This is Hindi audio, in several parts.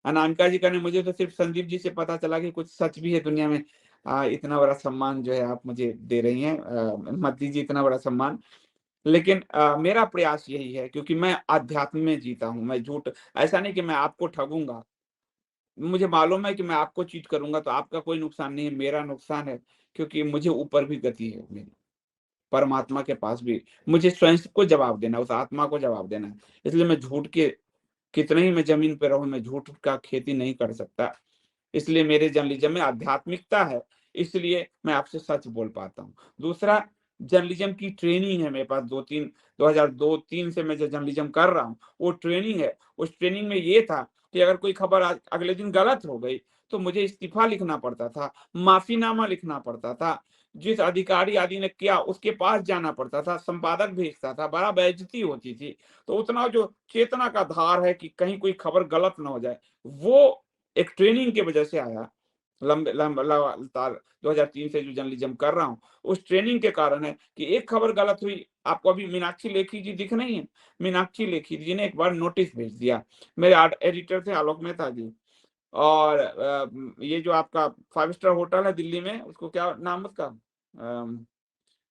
अनामिका जी कहने मुझे तो सिर्फ संदीप जी से पता चला कि कुछ सच भी है दुनिया में। इतना बड़ा सम्मान जो है आप मुझे दे रही हैं, मत दीजिए इतना बड़ा सम्मान। लेकिन मेरा प्रयास यही है, क्योंकि मैं आध्यात्म में जीता हूँ, मैं झूठ ऐसा नहीं कि मैं आपको ठगूँगा। मुझे मालूम है कि मैं आपको चीट करूँगा तो आपका कोई नुकसान नहीं है, मेरा नुकसान है, क्योंकि मुझे ऊपर भी गति है मेरी, परमात्मा के पास भी। मुझे स्वयं को जवाब देना है, उस आत्मा को जवाब देना है। इसलिए मैं झूठ के कितने ही मैं ज़मीन पे रहूँ, मैं झूठ का खेती नहीं कर सकता। इसलिए मेरे जर्नलिज़्म में आध्यात्मिकता है, इसलिए मैं आपसे सच बोल पाता हूँ। दूसरा, जर्नलिज़्म की ट्रेनिंग है मेरे पास 2-3 2002-3 से मैं जो जर्नलिज़्म कर रहा हूँ, वो ट्रेनिंग है। उस ट्रेनिंग में ये था कि अगर कोई खबर आज अगले दिन गलत हो गई, तो मुझे इस्तीफ़ा लिखना पड़ता था, माफ़ीनामा लिखना पड़ता था। जिस अधिकारी आदि ने किया, उसके पास जाना पड़ता था, संपादक भेजता था, बड़ा बेइज़्ज़ती होती थी। तो उतना जो चेतना का धार है कि कहीं कोई खबर गलत ना हो जाए, वो एक ट्रेनिंग की वजह से आया। लंबे लंब लगातार 2003 से जो जर्नलिज़्म कर रहा हूँ, उस ट्रेनिंग के कारण है कि एक खबर गलत हुई, आपको अभी मीनाक्षी लेखी जी दिख नहीं है? मीनाक्षी लेखी जी ने एक बार नोटिस भेज दिया। मेरे आर्ट एडिटर थे आलोक मेहता जी, और ये जो आपका 5 स्टार होटल है दिल्ली में, उसको क्या नाम है उसका?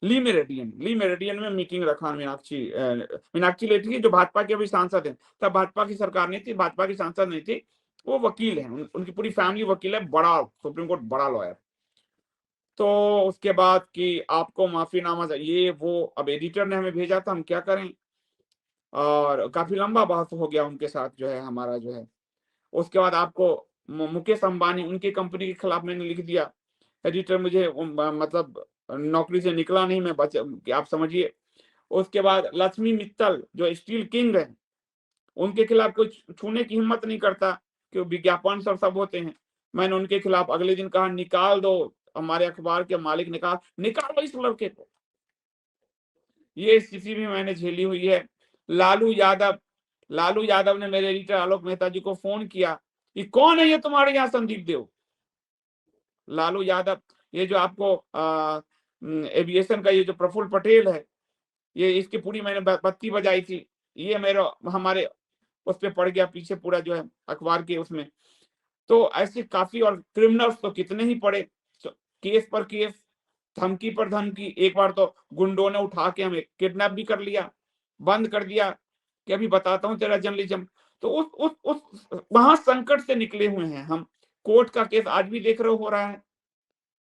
ली मेरिडियन में मीटिंग रखा मीनाक्षी लेखी जो भाजपा के अभी सांसद हैं। तब भाजपा की सरकार नहीं थी, भाजपा की सांसद नहीं थी। वो वकील हैं, उनकी पूरी फैमिली वकील है, बड़ा सुप्रीम कोर्ट बड़ा लॉयर। तो उसके बाद कि आपको माफीनामा चाहिए, वो अब एडिटर ने हमें भेजा था, हम क्या करें? और काफ़ी लंबा बहस हो गया उनके साथ जो है हमारा जो है। उसके बाद आपको मुकेश अंबानी उनकी कंपनी के खिलाफ मैंने लिख दिया। एडिटर मुझे मतलब नौकरी से निकला नहीं, मैं बच कि आप समझिए। उसके बाद लक्ष्मी मित्तल जो स्टील किंग है, उनके खिलाफ कोई छूने की हिम्मत नहीं करता, कि वो विज्ञापन सब होते हैं। मैंने उनके खिलाफ अगले दिन कहा निकाल दो, हमारे अखबार के मालिक ने कहा निकालो इस लड़के को। ये स्थिति भी मैंने झेली हुई है। लालू यादव लालू यादव ने मेरे एडिटर आलोक मेहता जी को फ़ोन किया कि कौन है ये तुम्हारे यहाँ संदीप देव? लालू यादव, ये जो आपको एविएशन का ये जो प्रफुल्ल पटेल है, ये इसकी पूरी मैंने बत्ती बजाई थी। ये मेरा हमारे उस पे पड़ गया पीछे पूरा जो है अखबार के उसमें। तो ऐसे काफ़ी और क्रिमिनल्स तो कितने ही पड़े, केस पर केस, धमकी पर धमकी। एक बार तो गुंडों ने उठा के हमें किडनैप भी कर लिया, बंद कर दिया कि अभी बताता हूँ तेरा जर्नलिज्म। तो उस वहाँ संकट से निकले हुए हैं हम। कोर्ट का केस आज भी देख रहे हो रहा है,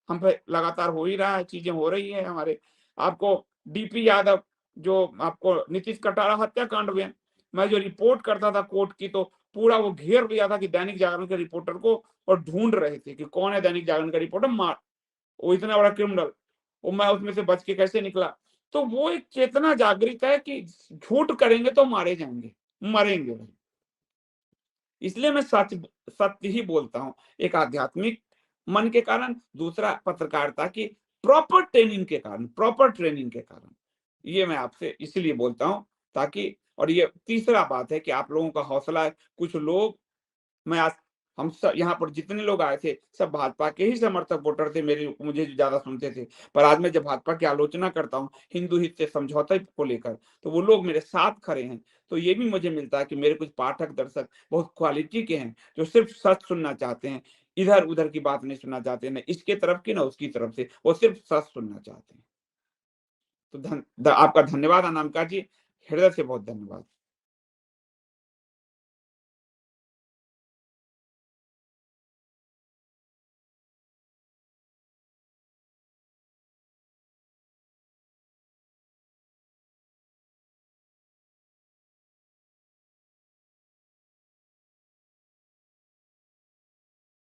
हम पे लगातार हो ही रहा है, चीज़ें हो रही है हमारे। आपको डीपी यादव जो आपको नीतीश कटारा हत्याकांड में मैं जो रिपोर्ट करता था कोर्ट की, तो पूरा वो घेर लिया था कि दैनिक जागरण के रिपोर्टर को, और ढूंढ रहे थे कि कौन है दैनिक जागरण का रिपोर्टर, मार वो इतना बड़ा क्रिमिनल, वो मैं उसमें से बच के कैसे निकला। तो वो एक चेतना जागृत है कि झूठ करेंगे तो मारे जाएंगे, मरेंगे भाई। इसलिए मैं सत्य ही बोलता हूँ, एक आध्यात्मिक मन के कारण, दूसरा पत्रकारिता की प्रॉपर ट्रेनिंग के कारण। ये मैं आपसे इसलिए बोलता हूँ, ताकि और ये तीसरा बात है कि आप लोगों का हौसला है। कुछ लोग, मैं आज हम सब यहाँ पर जितने लोग आए थे, सब भाजपा के ही समर्थक वोटर थे, मेरे मुझे ज़्यादा सुनते थे। पर आज मैं जब भाजपा की आलोचना करता हूँ, हिंदू हित से समझौते को लेकर, तो वो लोग मेरे साथ खड़े हैं। तो ये भी मुझे मिलता है कि मेरे कुछ पाठक, दर्शक बहुत क्वालिटी के हैं, जो सिर्फ सच सुनना चाहते हैं, इधर-उधर की बात नहीं सुनना चाहते, ना इसके तरफ की, ना उसकी तरफ से, वो सिर्फ सच सुनना चाहते हैं। तो आपका धन्यवाद अनामिका जी, हृदय से बहुत धन्यवाद।